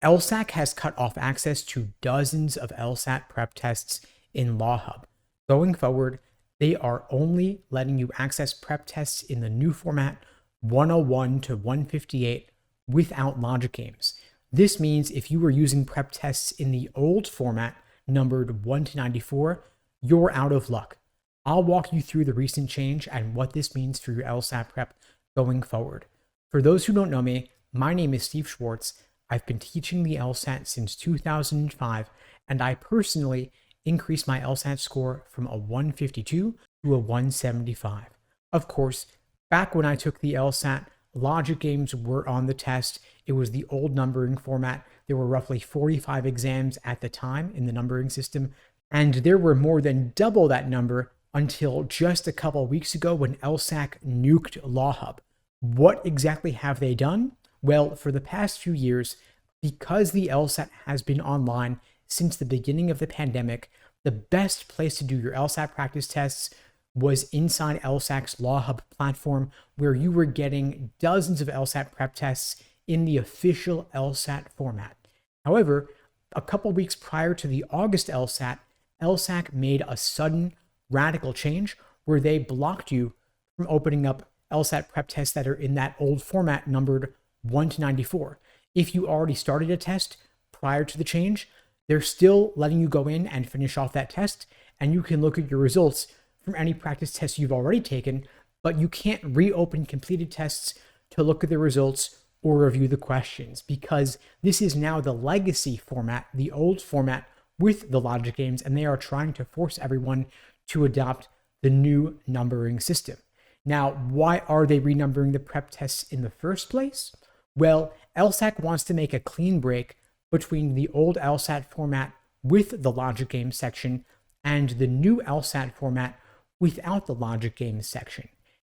LSAC has cut off access to dozens of LSAT prep tests in LawHub. Going forward, they are only letting you access prep tests in the new format 101 to 158 without logic games. This means if you were using prep tests in the old format numbered 1 to 94, you're out of luck. I'll walk you through the recent change and what this means for your LSAT prep going forward. For those who don't know me, my name is Steve Schwartz. I've been teaching the LSAT since 2005, and I personally increased my LSAT score from a 152 to a 175. Of course, back when I took the LSAT, logic games were on the test. It was the old numbering format. There were roughly 45 exams at the time in the numbering system, and there were more than double that number until just a couple weeks ago when LSAC nuked LawHub. What exactly have they done? Well, for the past few years, because the LSAT has been online since the beginning of the pandemic, the best place to do your LSAT practice tests was inside LSAC's LawHub platform, where you were getting dozens of LSAT prep tests in the official LSAT format. However, a couple weeks prior to the August LSAT, LSAC made a sudden radical change where they blocked you from opening up LSAT prep tests that are in that old format numbered 1 to 94. If you already started a test prior to the change, they're still letting you go in and finish off that test, and you can look at your results from any practice tests you've already taken, but you can't reopen completed tests to look at the results or review the questions, because this is now the legacy format, the old format with the logic games, and they are trying to force everyone to adopt the new numbering system. Now, why are they renumbering the prep tests in the first place? Well, LSAC wants to make a clean break between the old LSAT format with the logic games section and the new LSAT format without the logic games section.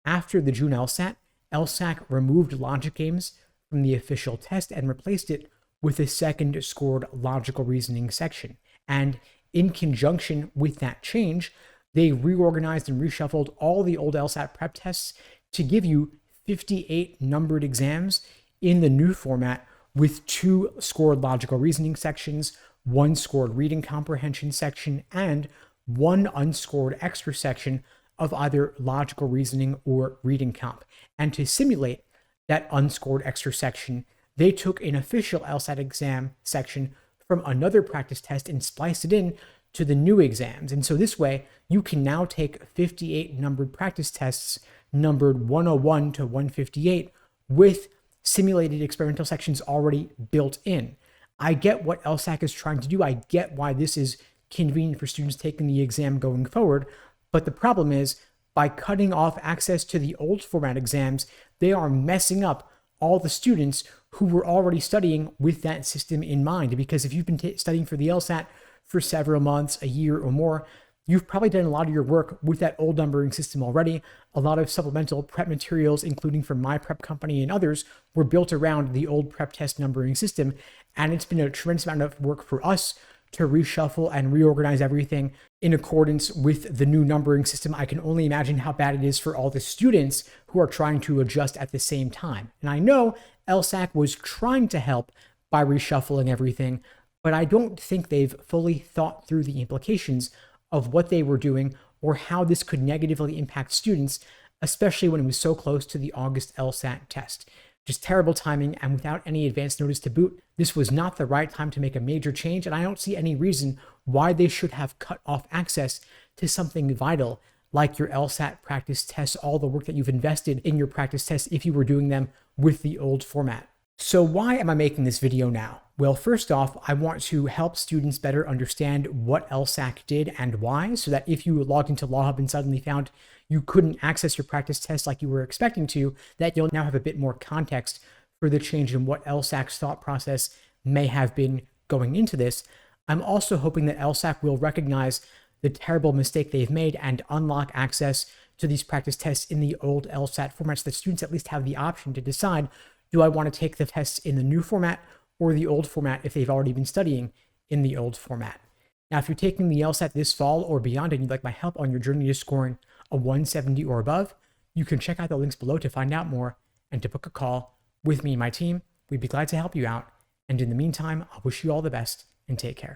After the June LSAT, LSAC removed logic games from the official test and replaced it with a second scored logical reasoning section. And in conjunction with that change, they reorganized and reshuffled all the old LSAT prep tests to give you 58 numbered exams in the new format with 2 scored logical reasoning sections, 1 scored reading comprehension section, and 1 unscored extra section of either logical reasoning or reading comp. And to simulate that unscored extra section, they took an official LSAT exam section from another practice test and spliced it in to the new exams. And so this way, you can now take 58 numbered practice tests numbered 101 to 158 with simulated experimental sections already built in. I get what LSAC is trying to do. I get why this is convenient for students taking the exam going forward. But the problem is, by cutting off access to the old format exams, they are messing up all the students who were already studying with that system in mind. Because if you've been studying for the LSAT for several months, a year or more, you've probably done a lot of your work with that old numbering system already. A lot of supplemental prep materials, including from my prep company and others, were built around the old prep test numbering system. And it's been a tremendous amount of work for us to reshuffle and reorganize everything in accordance with the new numbering system. I can only imagine how bad it is for all the students who are trying to adjust at the same time. And I know LSAC was trying to help by reshuffling everything, but I don't think they've fully thought through the implications of what they were doing or how this could negatively impact students, especially when it was so close to the August LSAT test. Just terrible timing, and without any advance notice to boot, this was not the right time to make a major change, and I don't see any reason why they should have cut off access to something vital like your LSAT practice tests, all the work that you've invested in your practice tests if you were doing them with the old format. So why am I making this video now? Well, first off, I want to help students better understand what LSAC did and why, so that if you logged into LawHub and suddenly found you couldn't access your practice test like you were expecting to, that you'll now have a bit more context for the change in what LSAC's thought process may have been going into this. I'm also hoping that LSAC will recognize the terrible mistake they've made and unlock access to these practice tests in the old LSAT format, so that students at least have the option to decide, do I want to take the tests in the new format or the old format if they've already been studying in the old format. Now, if you're taking the LSAT this fall or beyond and you'd like my help on your journey to scoring a 170 or above, you can check out the links below to find out more and to book a call with me and my team. We'd be glad to help you out. And in the meantime, I wish you all the best and take care.